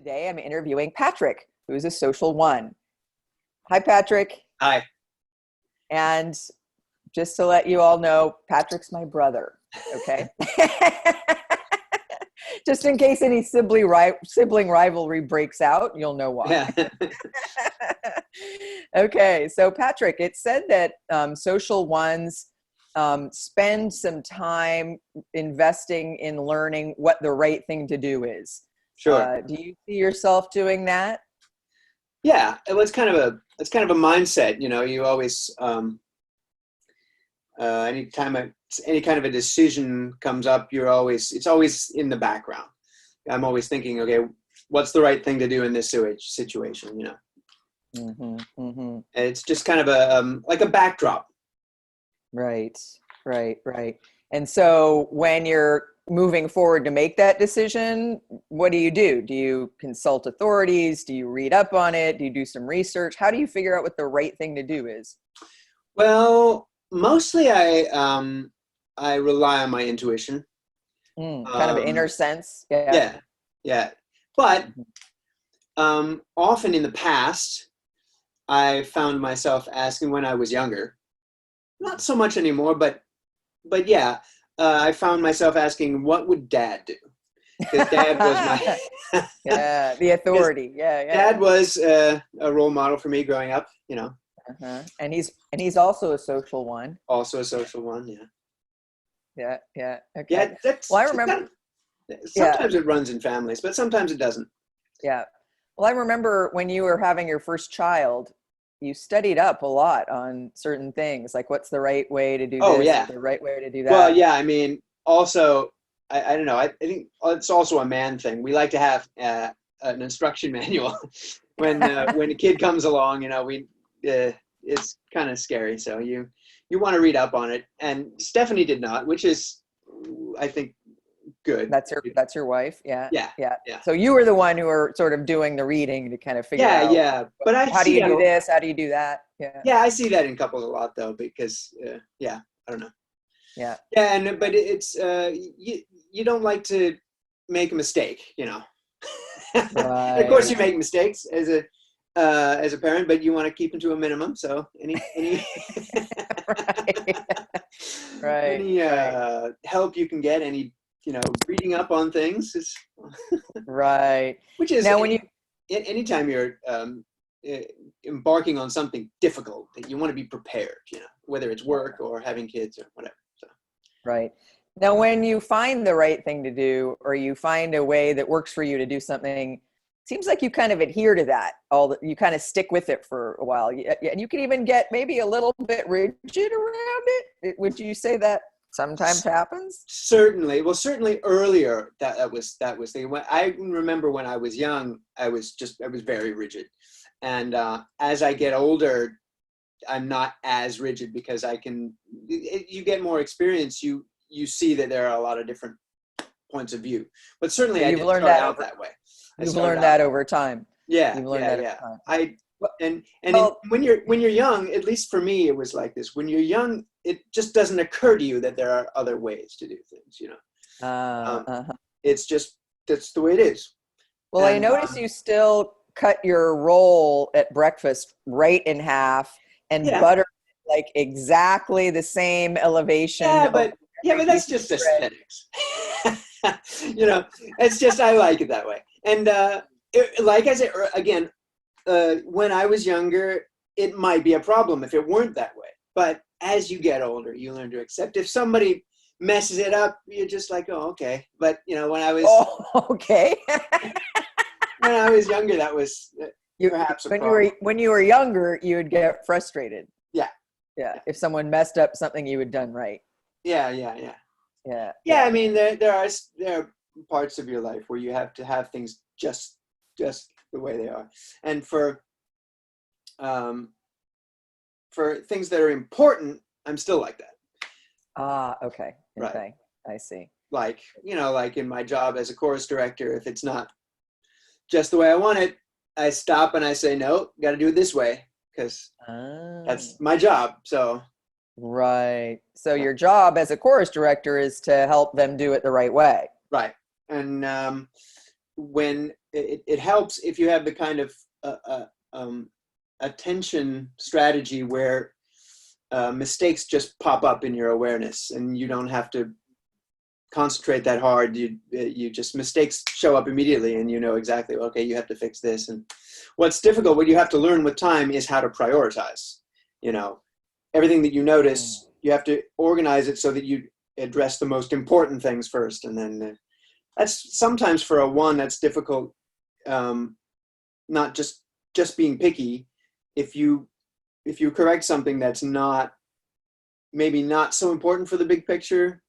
Today I'm interviewing Patrick, who's a social one. Hi, Patrick. Hi. And just to let you all know, Patrick's my brother. Okay. Just in case any sibling rivalry breaks out, you'll know why. Yeah. Okay. So, Patrick, it said that social ones spend some time investing in learning what the right thing to do is. Sure. Do you see yourself doing that? Yeah. It's kind of a mindset. You always anytime any kind of a decision comes up, it's always in the background. I'm always thinking, okay, what's the right thing to do in this situation? Mm-hmm, mm-hmm. It's just kind of a like a backdrop. Right. And so when you're moving forward to make that decision, what do? Do you consult authorities? Do you read up on it? Do you do some research? How do you figure out what the right thing to do is? Well, mostly I rely on my intuition. Kind of an inner sense. Yeah. Yeah, yeah. But often in the past, I found myself asking when I was younger, not so much anymore, but yeah, I found myself asking, what would Dad do? Because Dad was my yeah, the authority. Yeah. Dad was a role model for me growing up. Uh-huh. And he's also a social one. Also a social one. Yeah. Yeah. Okay. Yeah. Well, I remember. Sometimes it runs in families, but sometimes it doesn't. Yeah. Well, I remember when you were having your first child, you studied up a lot on certain things, like what's the right way to do Oh, this, yeah. the right way to do that. Well, yeah. I mean, also, I don't know. I think it's also a man thing. We like to have an instruction manual when a kid comes along. It's kind of scary. So you want to read up on it. And Stephanie did not, which is, I think, good. That's your wife. Yeah. Yeah. So you were the one who were sort of doing the reading to kind of figure out. Yeah. But how do you do this? How do you do that? Yeah. Yeah, I see that in couples a lot though, because I don't know. Yeah. Yeah, but it's you don't like to make a mistake, Right. Of course, you make mistakes as a parent, but you want to keep them to a minimum. So any right. any help you can get, any reading up on things is right. Which is now anytime you're embarking on something difficult, you want to be prepared, whether it's work or having kids or whatever. So. Right. Now, when you find the right thing to do, or you find a way that works for you to do something, it seems like you kind of adhere to that. You kind of stick with it for a while, and you can even get maybe a little bit rigid around it. Would you say that sometimes happens? Certainly. Well, certainly earlier that was the when I remember when I was young, I was very rigid, and as I get older, I'm not as rigid because you get more experience. You see that there are a lot of different points of view, but certainly I didn't start out that way. You've learned that over time. Yeah, you've learned that over time. When you're young, at least for me, it was like this. When you're young, it just doesn't occur to you that there are other ways to do things. It's just that's the way it is. Well, I notice you still cut your roll at breakfast right in half and butter like exactly the same elevation. Yeah, but that's just aesthetics. It's just I like it that way. And like I said again, when I was younger, it might be a problem if it weren't that way. But as you get older, you learn to accept. If somebody messes it up, you're just like, oh, okay. But when I was when I was younger, that was perhaps a problem. When you were younger, you would get frustrated. Yeah. If someone messed up something you had done right. Yeah. I mean, there are parts of your life where you have to have things just the way they are, and for things that are important, I'm still like that. Okay. Right. I see. Like like in my job as a chorus director, if it's not just the way I want it, I stop and I say, no, got to do it this way, because that's my job. So. Right. So your job as a chorus director is to help them do it the right way. Right. And when it helps if you have the kind of attention strategy where mistakes just pop up in your awareness and you don't have to concentrate that hard. You just, mistakes show up immediately and you know exactly, okay, you have to fix this. And what's difficult, what you have to learn with time is how to prioritize. Everything that you notice, you have to organize it so that you address the most important things first. And then that's sometimes for a 1 that's difficult, not just being picky. If you correct something that's maybe not so important for the big picture,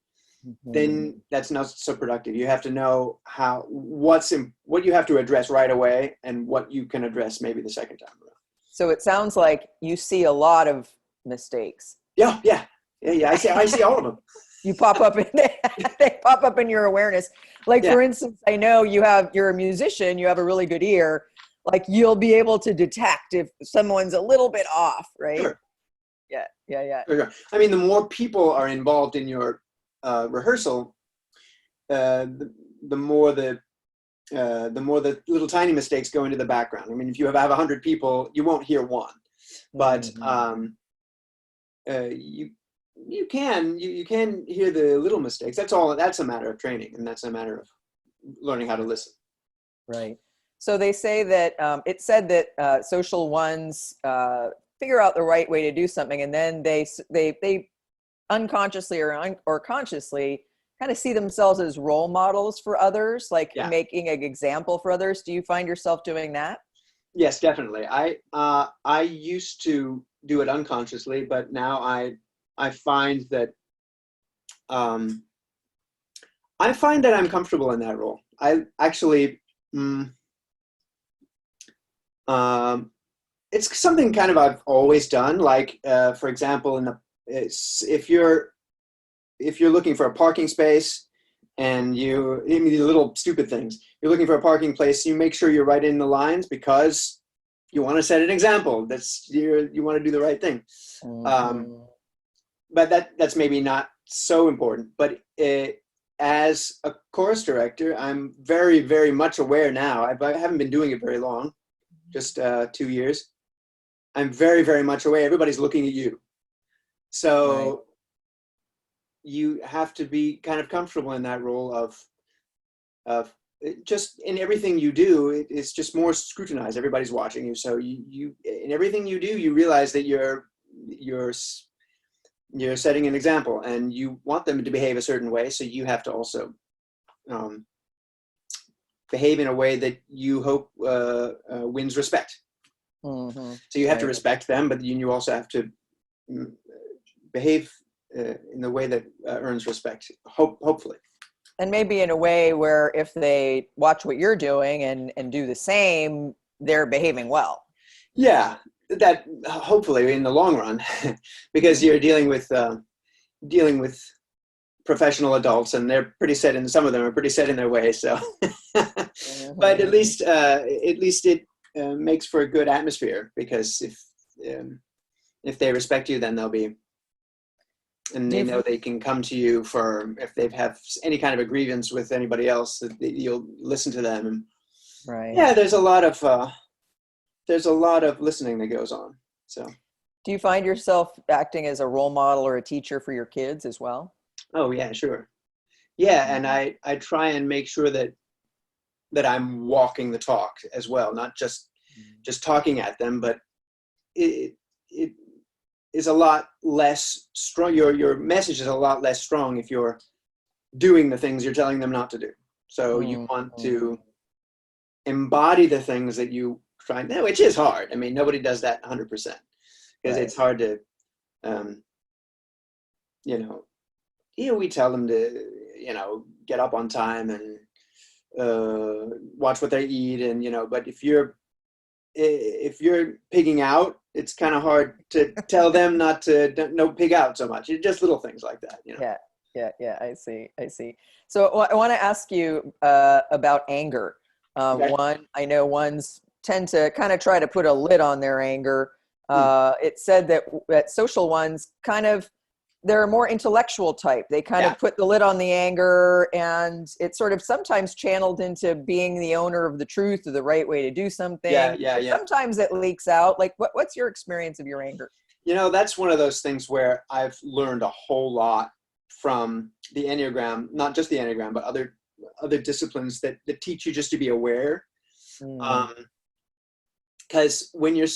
then that's not so productive. You have to know what you have to address right away and what you can address maybe the second time around. So it sounds like you see a lot of mistakes. Yeah. I see all of them. You pop up they pop up in your awareness. Like, for instance, I know you're a musician, you have a really good ear. Like, you'll be able to detect if someone's a little bit off, right? Sure. Yeah. Sure. I mean, the more people are involved in your rehearsal, the more the little tiny mistakes go into the background. I mean, if you have 100 people, you won't hear one, but you can hear the little mistakes. That's a matter of training, and that's a matter of learning how to listen. Right. So they say that it said that social ones figure out the right way to do something, and then they unconsciously or consciously kind of see themselves as role models for others, like making an example for others. Do you find yourself doing that? Yes, definitely. I used to do it unconsciously, but now I find that I'm comfortable in that role. I actually, it's something kind of I've always done. Like, for example, if you're looking for a parking space and these little stupid things, you're looking for a parking place, you make sure you're right in the lines because you want to set an example. You want to do the right thing. But that's maybe not so important. But as a chorus director, I'm very, very much aware now. I haven't been doing it very long, just 2 years. I'm very, very much aware. Everybody's looking at you. So you have to be kind of comfortable in that role of just in everything you do, it's just more scrutinized. Everybody's watching you. So you in everything you do, you realize that you're setting an example and you want them to behave a certain way. So you have to also behave in a way that you hope wins respect. So you have to respect them, but you also have to behave in the way that earns respect, hopefully. And maybe in a way where if they watch what you're doing and do the same, they're behaving well. Yeah, that hopefully in the long run, because you're dealing with professional adults, and they're pretty set some of them are pretty set in their ways. So, but at least it makes for a good atmosphere, because if they respect you, then they'll be. And they know they can come to you if they have any kind of a grievance with anybody else, that you'll listen to them. And yeah, there's a lot of listening that goes on. So, do you find yourself acting as a role model or a teacher for your kids as well? Oh yeah, sure. Yeah, and I try and make sure that I'm walking the talk as well, not just talking at them, but it is a lot less strong. Your message is a lot less strong if you're doing the things you're telling them not to do. So you want to embody the things that you try, which is hard. I mean, nobody does that 100%, because it's hard to, we tell them to, get up on time and watch what they eat, and but if you're pigging out, it's kind of hard to tell them not to pig out so much. It's just little things like that. Yeah. I see. So I want to ask you about anger. Okay. I know ones tend to kind of try to put a lid on their anger. It said that social ones kind of, they're a more intellectual type. They kind of put the lid on the anger, and it's sort of sometimes channeled into being the owner of the truth or the right way to do something. Yeah. Sometimes it leaks out. Like, what's your experience of your anger? You know, that's one of those things where I've learned a whole lot from the Enneagram, not just the Enneagram, but other disciplines that teach you just to be aware. Because when you're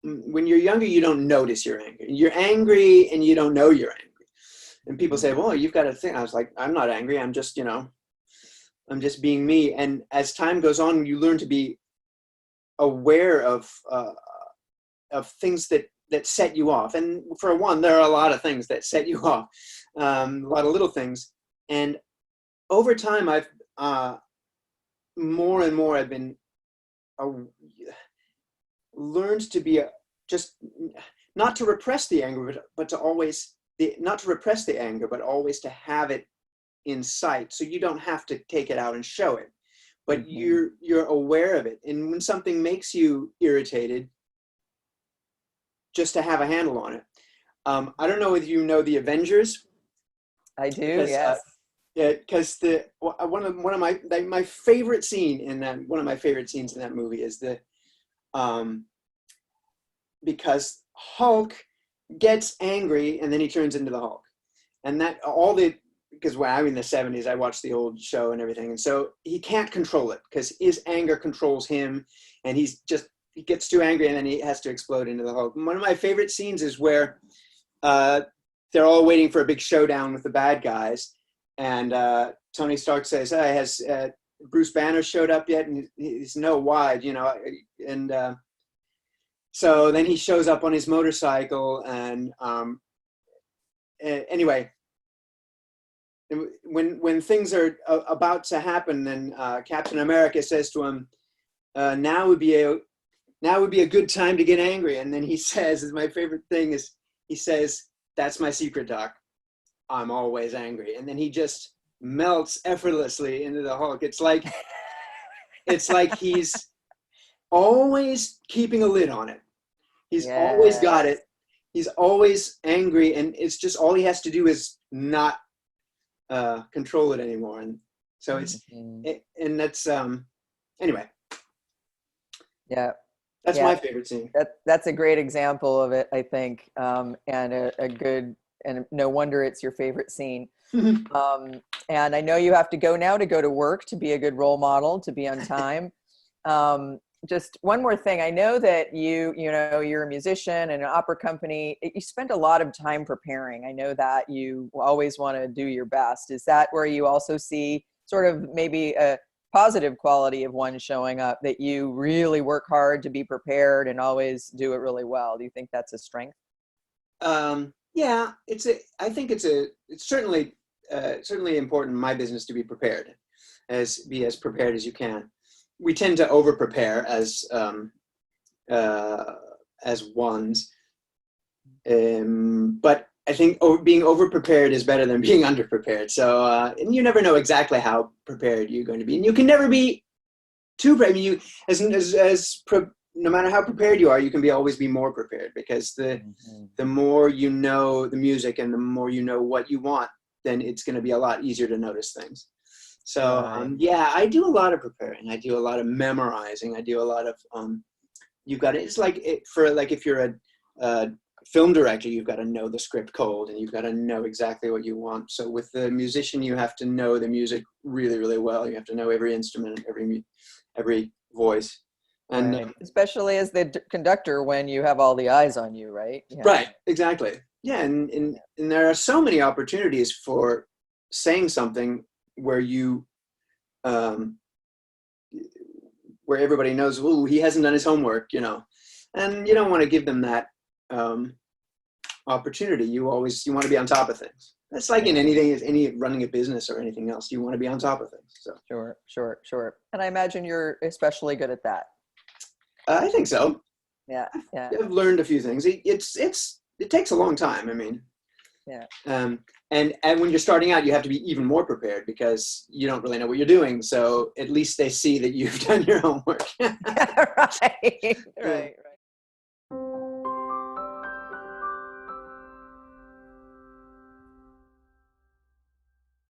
younger, you don't notice you're angry. You're angry and you don't know you're angry. And people say, well, you've got to think. I was like, I'm not angry. I'm just, I'm just being me. And as time goes on, you learn to be aware of things that set you off. And for one, there are a lot of things that set you off, a lot of little things. And over time, I've more and more, I've been learned to be just not to repress the anger, but to always not to repress the anger, but always to have it in sight, so you don't have to take it out and show it, but you're aware of it. And when something makes you irritated, just to have a handle on it. I don't know if you know the Avengers. I do, yes. Yeah, because one of my favorite scene in that, one of my favorite scenes in that movie is because Hulk gets angry and then he turns into the Hulk, and that because when I'm in the 70s, I watched the old show and everything, and so he can't control it because his anger controls him, and he gets too angry and then he has to explode into the Hulk. And one of my favorite scenes is where they're all waiting for a big showdown with the bad guys, and Tony Stark says, "Hey, has Bruce Banner showed up yet?" And he's no, why, and so then he shows up on his motorcycle, and anyway, when things are about to happen, then Captain America says to him, now would be a good time to get angry. And then he says, my favorite thing is, he says, "That's my secret, Doc. I'm always angry." And then he just melts effortlessly into the Hulk. It's like he's always keeping a lid on it. He's always got it. He's always angry, and it's just all he has to do is not control it anymore. And so and that's anyway. Yeah. That's my favorite scene. That's a great example of it, I think, and a good, and no wonder it's your favorite scene. And I know you have to go now to go to work, to be a good role model, to be on time. Just one more thing. I know that you're a musician and an opera company. You spend a lot of time preparing. I know that you always want to do your best. Is that where you also see sort of maybe a positive quality of one showing up, that you really work hard to be prepared and always do it really well? Do you think that's a strength? Yeah, I think it's certainly important in my business to be prepared, be as prepared as you can. We tend to over prepare as ones, but I think being over prepared is better than being under prepared. So and you never know exactly how prepared you're going to be, and you can never be too prepared. I mean, no matter how prepared you are, you can always be more prepared, because the more you know the music and the more you know what you want, then it's going to be a lot easier to notice things. So I do a lot of preparing. I do a lot of memorizing. I do a lot of if you're a film director, you've got to know the script cold, and you've got to know exactly what you want. So with the musician, you have to know the music really, really well. You have to know every instrument, every voice, and especially as the conductor, when you have all the eyes on you, right? Yeah. Right, exactly. Yeah, and there are so many opportunities for saying something where where everybody knows, "Ooh, he hasn't done his homework," and you don't want to give them that opportunity. You want to be on top of things. That's like in any running a business or anything else. You want to be on top of things. So Sure. And I imagine you're especially good at that. I think so. Yeah. I've learned a few things. It takes a long time. I mean, and when you're starting out, you have to be even more prepared, because you don't really know what you're doing. So at least they see that you've done your homework. Right.